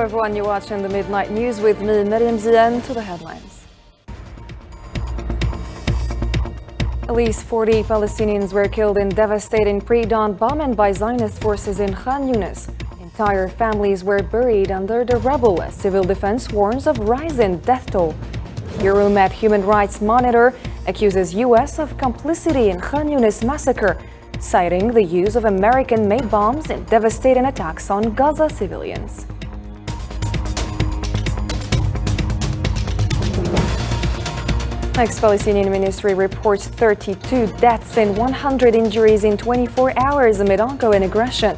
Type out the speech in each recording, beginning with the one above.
everyone, you're watching the Midnight News with me, Miriam Zian. To the headlines. At least 40 Palestinians were killed in devastating pre-dawn bombing by Zionist forces in Khan Yunis. Entire families were buried under the rubble as civil defense warns of rising death toll. Euromed Human Rights Monitor accuses U.S. of complicity in Khan Yunis massacre, citing the use of American-made bombs in devastating attacks on Gaza civilians. Ex-Palestinian Ministry reports 32 deaths and 100 injuries in 24 hours amid ongoing aggression.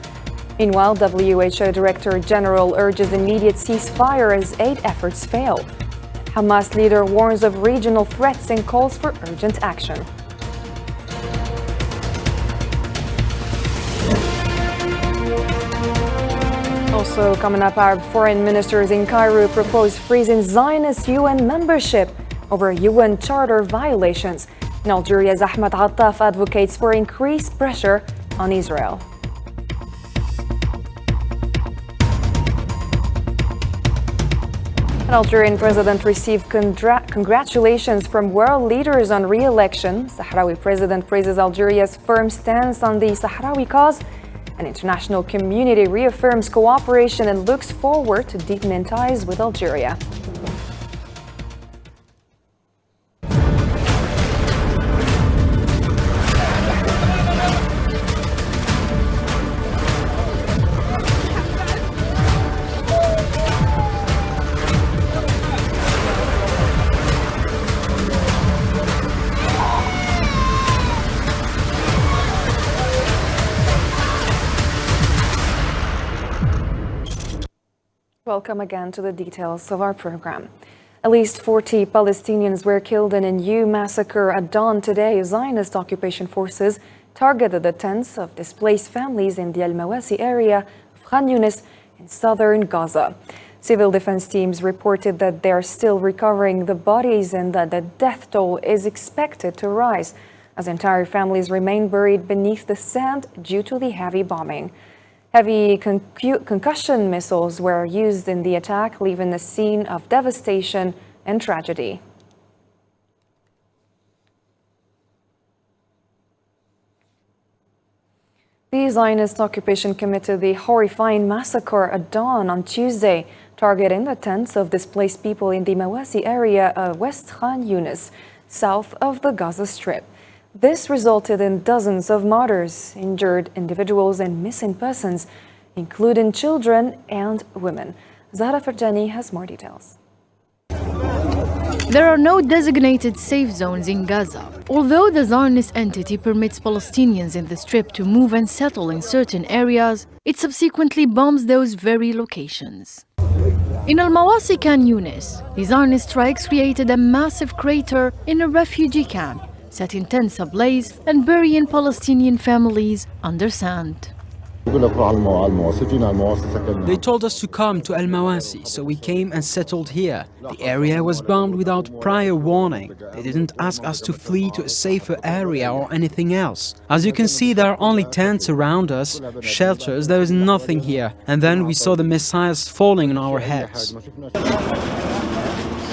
Meanwhile, WHO Director General urges immediate ceasefire as aid efforts fail. Hamas leader warns of regional threats and calls for urgent action. Also coming up, Arab foreign ministers in Cairo propose freezing Zionist UN membership over UN Charter violations. In Algeria's Ahmed Attaf advocates for increased pressure on Israel. An Algerian president received congratulations from world leaders on re-election. Sahrawi president praises Algeria's firm stance on the Sahrawi cause. An international community reaffirms cooperation and looks forward to deepening ties with Algeria. Welcome again to the details of our program. At least 40 Palestinians were killed in a new massacre at dawn today. Zionist occupation forces targeted the tents of displaced families in the Al Mawasi area of Khan Yunis in southern Gaza. Civil defense teams reported that they are still recovering the bodies and that the death toll is expected to rise as entire families remain buried beneath the sand due to the heavy bombing. Heavy concussion missiles were used in the attack, leaving a scene of devastation and tragedy. The Zionist occupation committed the horrifying massacre at dawn on Tuesday, targeting the tents of displaced people in the Mawasi area of West Khan Yunis, south of the Gaza Strip. This resulted in dozens of martyrs, injured individuals and missing persons, including children and women. Zahra Farjani has more details. There are no designated safe zones in Gaza. Although the Zionist entity permits Palestinians in the Strip to move and settle in certain areas, it subsequently bombs those very locations. In Al-Mawasi Khan Yunis, the Zionist strikes created a massive crater in a refugee camp, setting tents ablaze and burying Palestinian families under sand. They told us to come to Al Mawasi, so we came and settled here. The area was bombed without prior warning. They didn't ask us to flee to a safer area or anything else. As you can see, there are only tents around us, shelters, there is nothing here. And then we saw the missiles falling on our heads.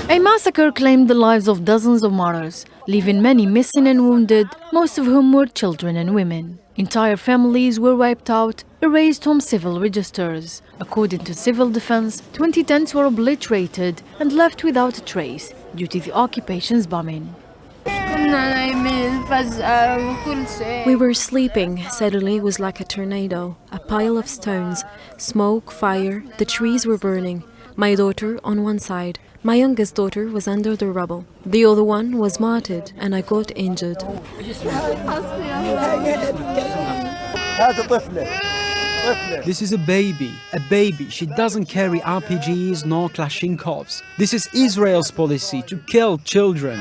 A massacre claimed the lives of dozens of martyrs, leaving many missing and wounded, most of whom were children and women. Entire families were wiped out, erased from civil registers. According to civil defense, 20 tents were obliterated and left without a trace due to the occupation's bombing. We were sleeping. Suddenly it was like a tornado, a pile of stones, smoke, fire, the trees were burning. My daughter on one side. My youngest daughter was under the rubble. The other one was martyred and I got injured. This is a baby. She doesn't carry RPGs nor Kalashnikovs. This is Israel's policy to kill children.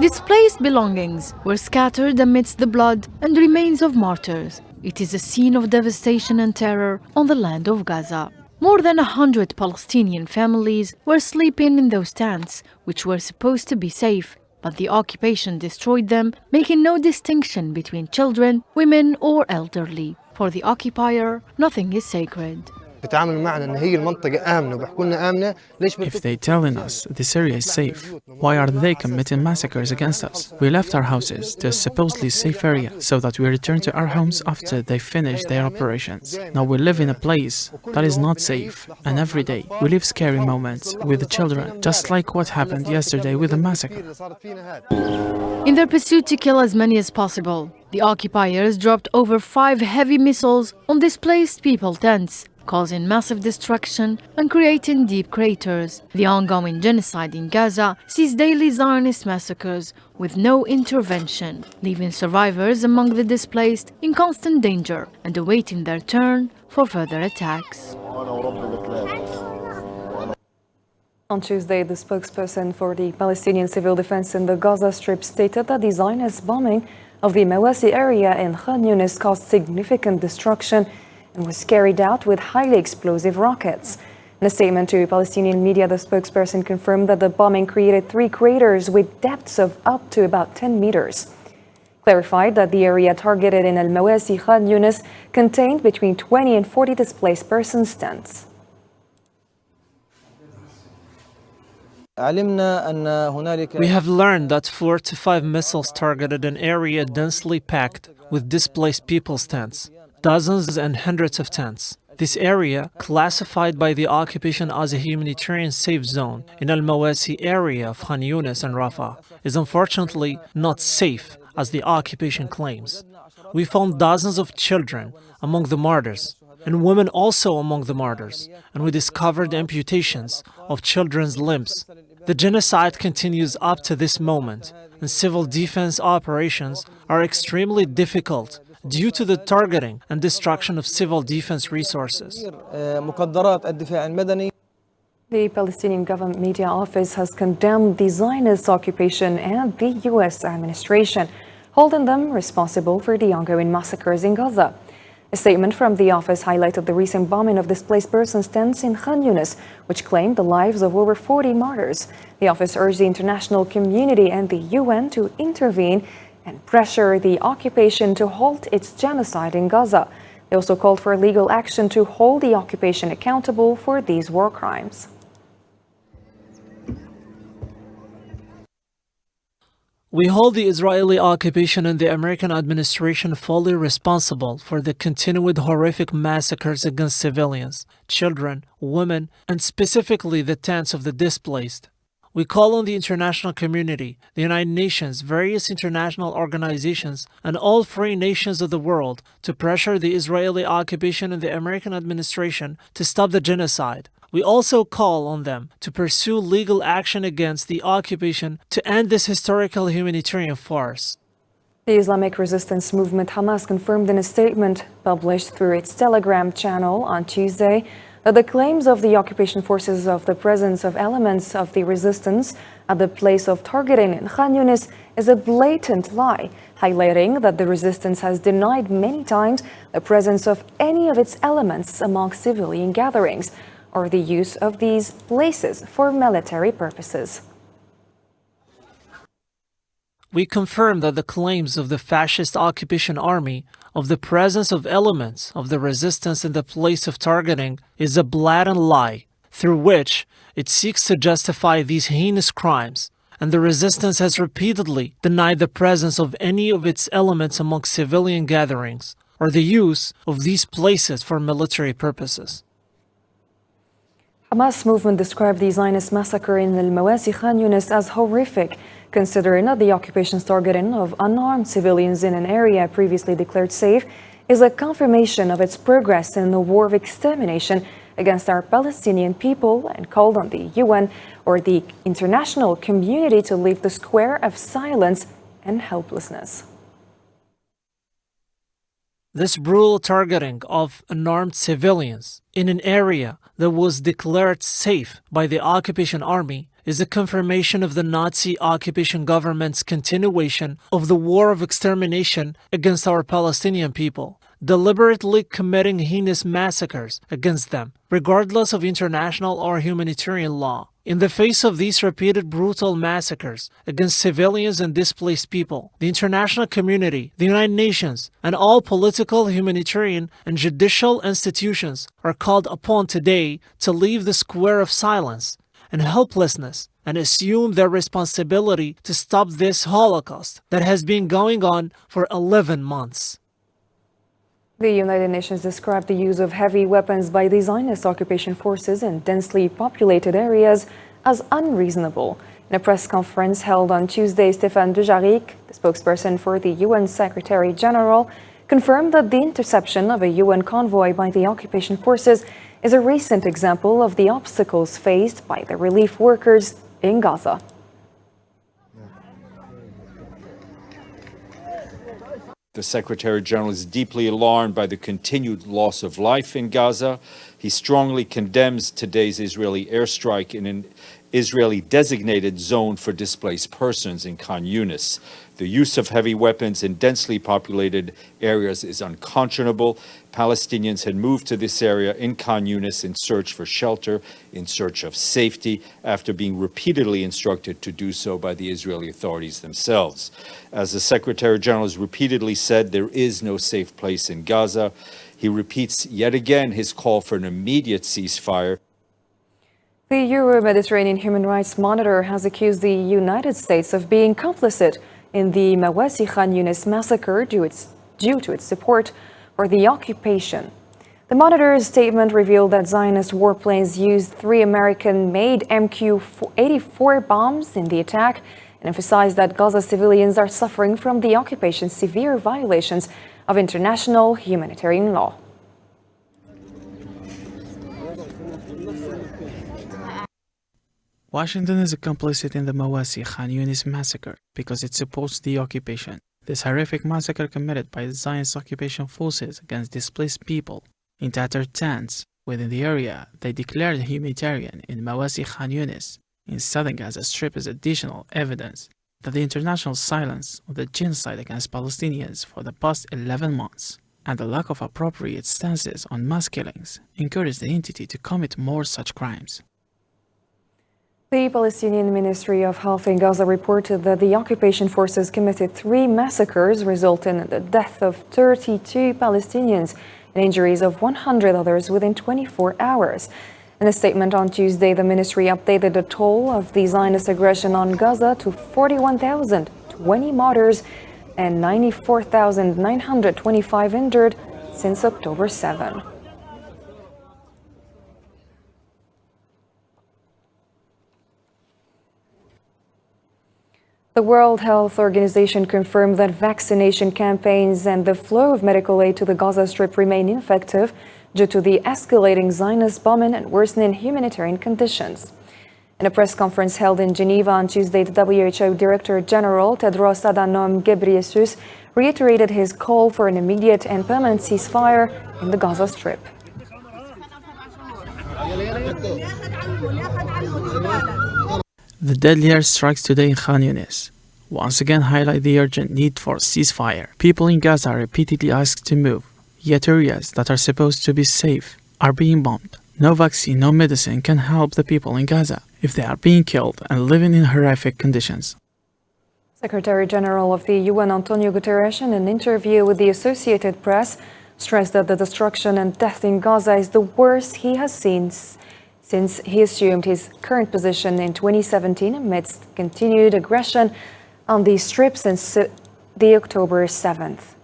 Displaced belongings were scattered amidst the blood and remains of martyrs. It is a scene of devastation and terror on the land of Gaza. More than 100 Palestinian families were sleeping in those tents, which were supposed to be safe, but the occupation destroyed them, making no distinction between children, women, or elderly. For the occupier, nothing is sacred. بتعاملوا معنا إن هي المنطقة آمنة وبيحكوا لنا آمنة ليش If they telling us this area is safe, why are they committing massacres against us? We left our houses to a supposedly safe area so that we return to our homes after they finish their operations. Now we live in a place that is not safe, and every day we live scary moments with the children, just like what happened yesterday with the massacre. In their pursuit to kill as many as possible, the occupiers dropped over 5 heavy missiles on displaced people tents, causing massive destruction and creating deep craters. The ongoing genocide in Gaza sees daily Zionist massacres with no intervention, leaving survivors among the displaced in constant danger and awaiting their turn for further attacks. On Tuesday, the spokesperson for the Palestinian Civil Defense in the Gaza Strip stated that the Zionist bombing of the Mawasi area in Khan Yunis caused significant destruction and was carried out with highly explosive rockets. In a statement to Palestinian media, the spokesperson confirmed that the bombing created 3 craters with depths of up to about 10 meters. Clarified that the area targeted in Al-Mawasi Khan Yunis contained between 20 and 40 displaced persons tents. We have learned that 4 to 5 missiles targeted an area densely packed with displaced people's tents, dozens and hundreds of tents. This area, classified by the occupation as a humanitarian safe zone in Al-Mawasi area of Khan Yunis and Rafah, is unfortunately not safe as the occupation claims. We found dozens of children among the martyrs, and women also among the martyrs, and we discovered amputations of children's limbs. The genocide continues up to this moment, and civil defense operations are extremely difficult due to the targeting and destruction of civil defense resources. The Palestinian government media office has condemned the Zionist occupation and the U.S. administration, holding them responsible for the ongoing massacres in Gaza. A statement from the office highlighted the recent bombing of displaced persons tents in Khan Yunis, which claimed the lives of over 40 martyrs. The office urged the international community and the UN to intervene and pressure the occupation to halt its genocide in Gaza. They also called for legal action to hold the occupation accountable for these war crimes. We hold the Israeli occupation and the American administration fully responsible for the continued horrific massacres against civilians, children, women, and specifically the tents of the displaced. We call on the international community, the United Nations, various international organizations, and all free nations of the world to pressure the Israeli occupation and the American administration to stop the genocide. We also call on them to pursue legal action against the occupation to end this historical humanitarian farce. The Islamic resistance movement Hamas confirmed in a statement published through its Telegram channel on Tuesday that the claims of the occupation forces of the presence of elements of the resistance at the place of targeting in Khan Yunis is a blatant lie, highlighting that the resistance has denied many times the presence of any of its elements among civilian gatherings or the use of these places for military purposes. We confirm that the claims of the fascist occupation army of the presence of elements of the resistance in the place of targeting is a blatant lie through which it seeks to justify these heinous crimes, and the resistance has repeatedly denied the presence of any of its elements among civilian gatherings or the use of these places for military purposes. Hamas movement described the Zionist massacre in Al-Mawasi Khan Yunis as horrific, considering that the occupation's targeting of unarmed civilians in an area previously declared safe is a confirmation of its progress in the war of extermination against our Palestinian people, and called on the UN or the international community to leave the square of silence and helplessness. This brutal targeting of unarmed civilians in an area that was declared safe by the occupation army is a confirmation of the Nazi occupation government's continuation of the war of extermination against our Palestinian people. deliberately committing heinous massacres against them, regardless of international or humanitarian law. In the face of these repeated brutal massacres against civilians and displaced people, the international community, the United Nations, and all political, humanitarian, and judicial institutions are called upon today to leave the square of silence and helplessness and assume their responsibility to stop this Holocaust that has been going on for 11 months. The United Nations described the use of heavy weapons by the Zionist occupation forces in densely populated areas as unreasonable. In a press conference held on Tuesday, Stéphane Dujarric, the spokesperson for the UN Secretary General, confirmed that the interception of a UN convoy by the occupation forces is a recent example of the obstacles faced by the relief workers in Gaza. The Secretary General is deeply alarmed by the continued loss of life in Gaza. He strongly condemns today's Israeli airstrike in an Israeli designated zone for displaced persons in Khan Yunis. The use of heavy weapons in densely populated areas is unconscionable. Palestinians had moved to this area in Khan Yunis in search for shelter, in search of safety, after being repeatedly instructed to do so by the Israeli authorities themselves. As the Secretary General has repeatedly said, there is no safe place in Gaza. He repeats yet again his call for an immediate ceasefire. The Euro-Mediterranean Human Rights Monitor has accused the United States of being complicit in the Mawasi Khan Yunis massacre due to its support for the occupation. The Monitor's statement revealed that Zionist warplanes used 3 American-made MQ-84 bombs in the attack and emphasized that Gaza civilians are suffering from the occupation's severe violations of international humanitarian law. Washington is complicit in the Mawasi Khan Yunis massacre because it supports the occupation. This horrific massacre committed by the Zionist occupation forces against displaced people in tattered tents within the area they declared humanitarian in Mawasi Khan Yunis in southern Gaza Strip is additional evidence that the international silence of the genocide against Palestinians for the past 11 months and the lack of appropriate stances on mass killings encouraged the entity to commit more such crimes. The Palestinian Ministry of Health in Gaza reported that the occupation forces committed 3 massacres, resulting in the death of 32 Palestinians and injuries of 100 others within 24 hours. In a statement on Tuesday, the ministry updated the toll of the Zionist aggression on Gaza to 41,020 martyrs and 94,925 injured since October 7. The World Health Organization confirmed that vaccination campaigns and the flow of medical aid to the Gaza Strip remain ineffective due to the escalating Zionist bombing and worsening humanitarian conditions. In a press conference held in Geneva on Tuesday, the WHO Director General Tedros Adhanom Ghebreyesus reiterated his call for an immediate and permanent ceasefire in the Gaza Strip. The deadly airstrikes today in Khan Yunis once again highlight the urgent need for ceasefire. People in Gaza are repeatedly asked to move, yet areas that are supposed to be safe are being bombed. No vaccine, no medicine can help the people in Gaza if they are being killed and living in horrific conditions. Secretary General of the UN Antonio Guterres, in an interview with the Associated Press, stressed that the destruction and death in Gaza is the worst he has seen since he assumed his current position in 2017 amidst continued aggression on the Strip since the October 7th.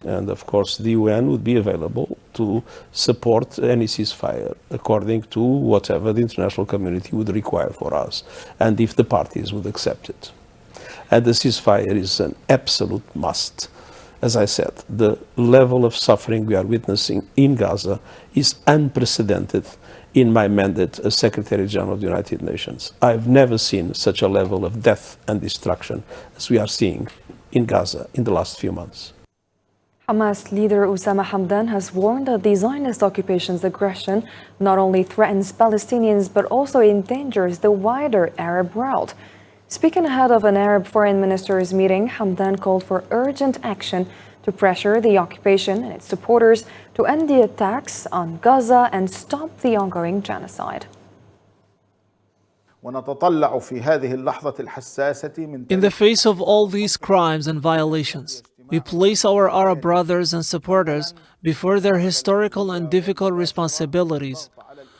And of course, the UN would be available to support any ceasefire according to whatever the international community would require for us, and if the parties would accept it. And the ceasefire is an absolute must. As I said, the level of suffering we are witnessing in Gaza is unprecedented in my mandate as Secretary General of the United Nations. I've never seen such a level of death and destruction as we are seeing in Gaza in the last few months. Hamas leader Osama Hamdan has warned that the Zionist occupation's aggression not only threatens Palestinians but also endangers the wider Arab world. Speaking ahead of an Arab foreign ministers meeting, Hamdan called for urgent action to pressure the occupation and its supporters to end the attacks on Gaza and stop the ongoing genocide. In the face of all these crimes and violations, we place our Arab brothers and supporters before their historical and difficult responsibilities.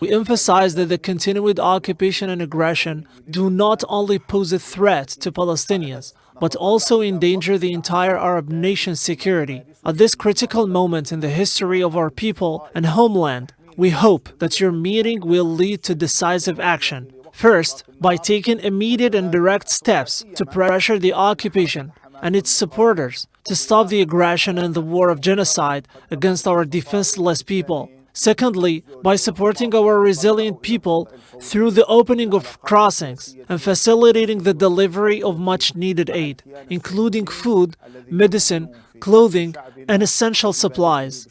We emphasize that the continued occupation and aggression do not only pose a threat to Palestinians, but also endanger the entire Arab nation's security. At this critical moment in the history of our people and homeland, we hope that your meeting will lead to decisive action. First, by taking immediate and direct steps to pressure the occupation and its supporters to stop the aggression and the war of genocide against our defenseless people. Secondly, by supporting our resilient people through the opening of crossings and facilitating the delivery of much-needed aid, including food, medicine, clothing, and essential supplies.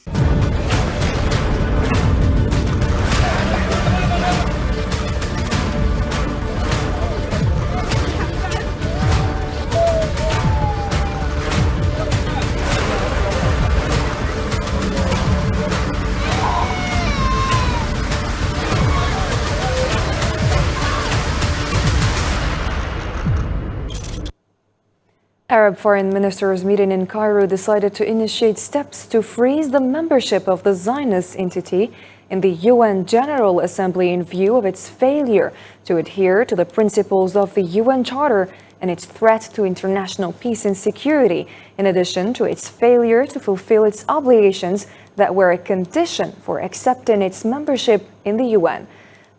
Arab foreign ministers meeting in Cairo decided to initiate steps to freeze the membership of the Zionist entity in the UN General Assembly in view of its failure to adhere to the principles of the UN Charter and its threat to international peace and security, in addition to its failure to fulfill its obligations that were a condition for accepting its membership in the UN.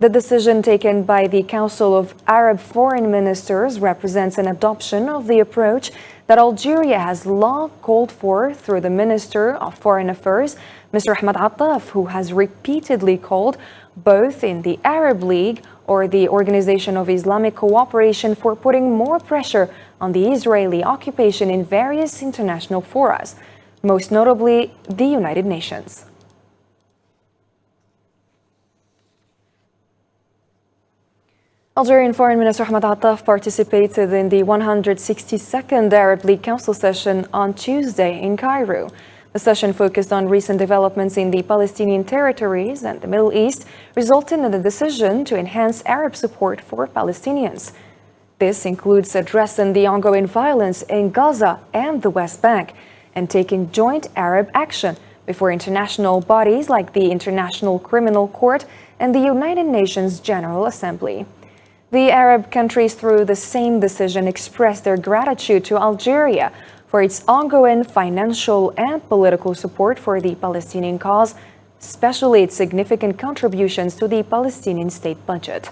The decision taken by the Council of Arab Foreign Ministers represents an adoption of the approach that Algeria has long called for through the Minister of Foreign Affairs, Mr. Ahmed Attaf, who has repeatedly called both in the Arab League or the Organization of Islamic Cooperation for putting more pressure on the Israeli occupation in various international forums, most notably the United Nations. Algerian Foreign Minister Ahmed Attaf participated in the 162nd Arab League Council session on Tuesday in Cairo. The session focused on recent developments in the Palestinian territories and the Middle East, resulting in a decision to enhance Arab support for Palestinians. This includes addressing the ongoing violence in Gaza and the West Bank and taking joint Arab action before international bodies like the International Criminal Court and the United Nations General Assembly. The Arab countries, through the same decision, expressed their gratitude to Algeria for its ongoing financial and political support for the Palestinian cause, especially its significant contributions to the Palestinian state budget.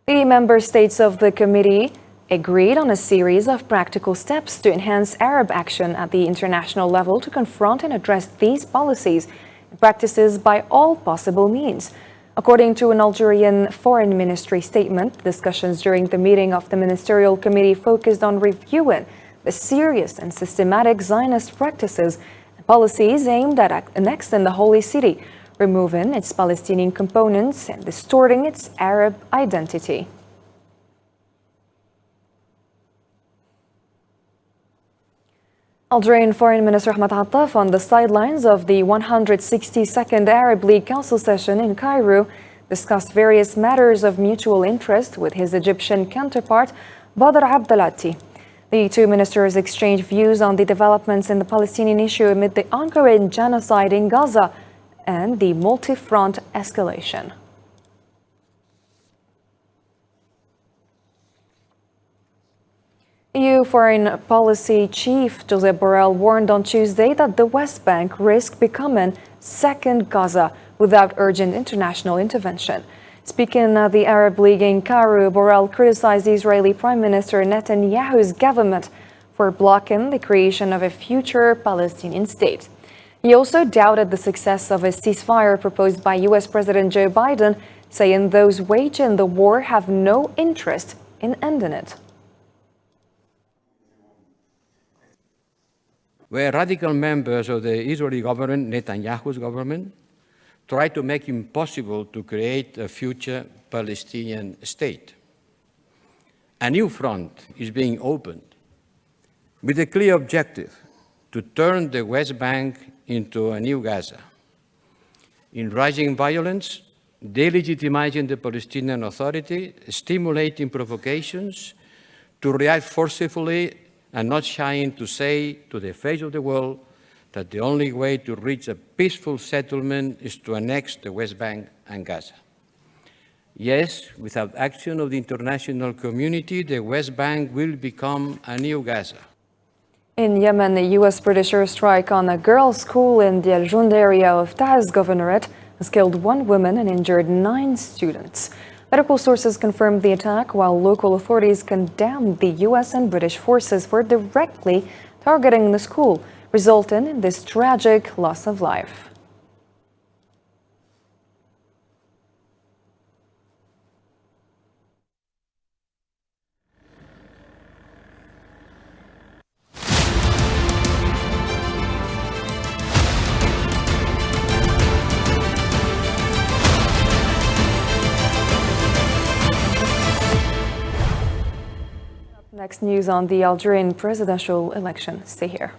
The member states of the committee agreed on a series of practical steps to enhance Arab action at the international level to confront and address these policies practices by all possible means. According to an Algerian Foreign Ministry statement, discussions during the meeting of the Ministerial Committee focused on reviewing the serious and systematic Zionist practices and policies aimed at annexing the Holy City, removing its Palestinian components and distorting its Arab identity. Algerian Foreign Minister Ahmed Attaf, on the sidelines of the 162nd Arab League Council session in Cairo, discussed various matters of mutual interest with his Egyptian counterpart, Badr Abdelati. The two ministers exchanged views on the developments in the Palestinian issue amid the ongoing genocide in Gaza and the multi-front escalation. EU Foreign Policy Chief Josep Borrell warned on Tuesday that the West Bank risked becoming second Gaza without urgent international intervention. Speaking at the Arab League in Cairo, Borrell criticized Israeli Prime Minister Netanyahu's government for blocking the creation of a future Palestinian state. He also doubted the success of a ceasefire proposed by U.S. President Joe Biden, saying those waging the war have no interest in ending it. Where radical members of the Israeli government, Netanyahu's government, try to make it impossible to create a future Palestinian state. A new front is being opened with a clear objective to turn the West Bank into a new Gaza. In rising violence, delegitimizing the Palestinian Authority, stimulating provocations to react forcefully and not shying to say to the face of the world that the only way to reach a peaceful settlement is to annex the West Bank and Gaza. Yes, without action of the international community, the West Bank will become a new Gaza. In Yemen, a U.S.-British airstrike on a girls' school in the Al Jund area of Taiz Governorate has killed 1 woman and injured 9 students. Medical sources confirmed the attack, while local authorities condemned the U.S. and British forces for directly targeting the school, resulting in this tragic loss of life. Next news on the Algerian presidential election. Stay here.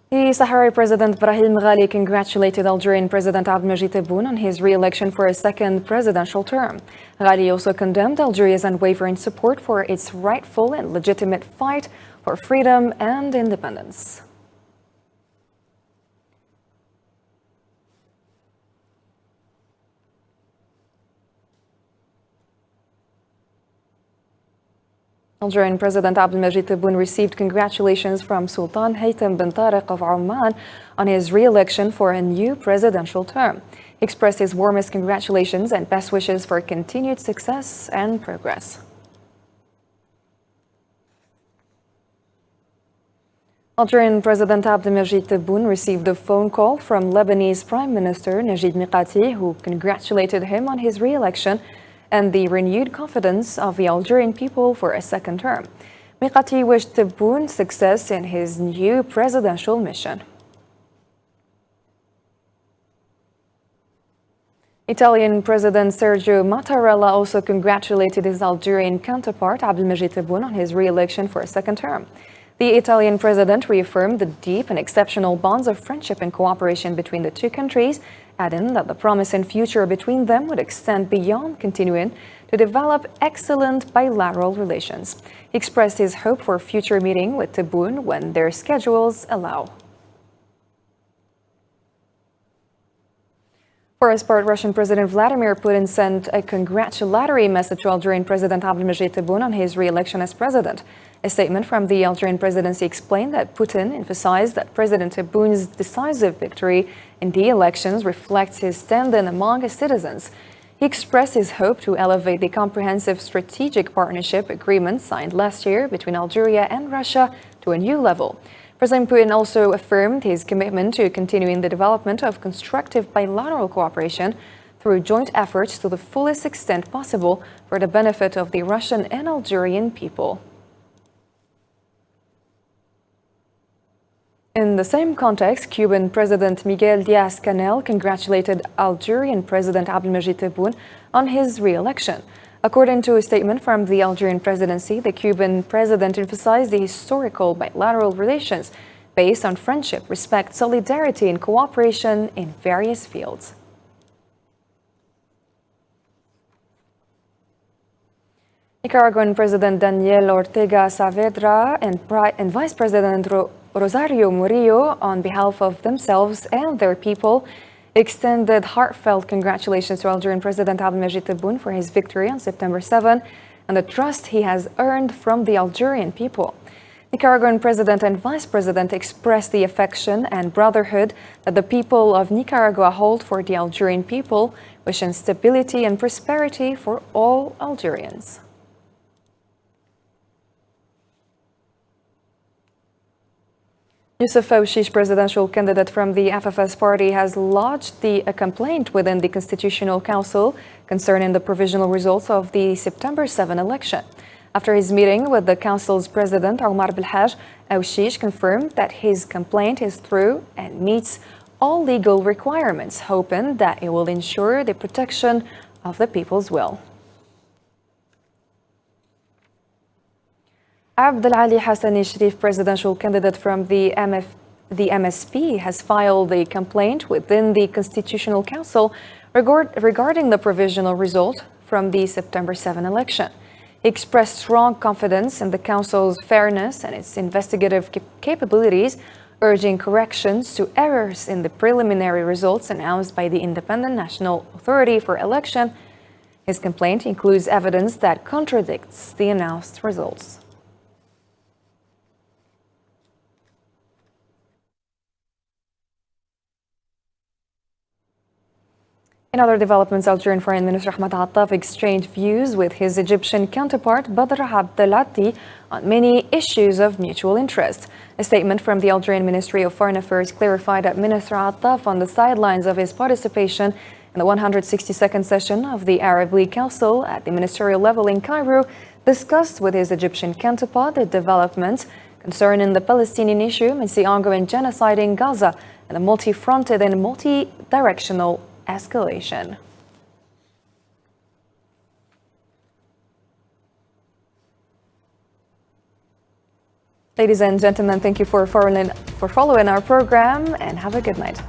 The Sahrawi President Brahim Ghali congratulated Algerian President Abdelmajid Tebboune on his re-election for a second presidential term. Ghali also condemned Algeria's unwavering support for its rightful and legitimate fight for freedom and independence. Algerian President Abdelmajid Tebboune received congratulations from Sultan Haytham bin Tariq of Oman on his re-election for a new presidential term. He expressed his warmest congratulations and best wishes for continued success and progress. Algerian President Abdelmajid Tebboune received a phone call from Lebanese Prime Minister Najib Mikati, who congratulated him on his re-election and the renewed confidence of the Algerian people for a second term. Mikati wished Tebboune success in his new presidential mission. Italian President Sergio Mattarella also congratulated his Algerian counterpart Abdelmajid Tebboune on his re-election for a second term. The Italian president reaffirmed the deep and exceptional bonds of friendship and cooperation between the two countries, adding that the promising future between them would extend beyond continuing to develop excellent bilateral relations. He expressed his hope for a future meeting with Tebboune when their schedules allow. For his part, Russian President Vladimir Putin sent a congratulatory message to Algerian President Abdelmajid Tebboune on his re-election as president. A statement from the Algerian presidency explained that Putin emphasized that President Tebboune's decisive victory in the elections reflects his standing among his citizens. He expressed his hope to elevate the comprehensive strategic partnership agreement signed last year between Algeria and Russia to a new level. President Putin also affirmed his commitment to continuing the development of constructive bilateral cooperation through joint efforts to the fullest extent possible for the benefit of the Russian and Algerian people. In the same context, Cuban President Miguel Díaz-Canel congratulated Algerian President Abdelmajid Tebboune on his re-election. According to a statement from the Algerian presidency, the Cuban president emphasized the historical bilateral relations based on friendship, respect, solidarity, and cooperation in various fields. Nicaraguan President Daniel Ortega Saavedra and Vice President Rosario Murillo, on behalf of themselves and their people, extended heartfelt congratulations to Algerian President Abdelmajid Tebboune for his victory on September 7 and the trust he has earned from the Algerian people. Nicaraguan President and Vice President expressed the affection and brotherhood that the people of Nicaragua hold for the Algerian people, wishing stability and prosperity for all Algerians. Youssef Ouchiche, presidential candidate from the FFS party, has lodged a complaint within the Constitutional Council concerning the provisional results of the September 7 election. After his meeting with the Council's President, Omar Belhaj, Awshish confirmed that his complaint is through and meets all legal requirements, hoping that it will ensure the protection of the people's will. Abdelali Hassani Sharif, presidential candidate from the MSP, has filed a complaint within the Constitutional Council regarding the provisional result from the September 7 election. He expressed strong confidence in the Council's fairness and its investigative capabilities, urging corrections to errors in the preliminary results announced by the Independent National Authority for Election. His complaint includes evidence that contradicts the announced results. In other developments, Algerian Foreign Minister Ahmed Attaf exchanged views with his Egyptian counterpart Badr Abdelati on many issues of mutual interest. A statement from the Algerian Ministry of Foreign Affairs clarified that Minister Attaf, on the sidelines of his participation in the 162nd session of the Arab League Council at the ministerial level in Cairo, discussed with his Egyptian counterpart the developments concerning the Palestinian issue amidst the ongoing genocide in Gaza and the multi-fronted and multi-directional escalation. Ladies and gentlemen, thank you for following our program and have a good night.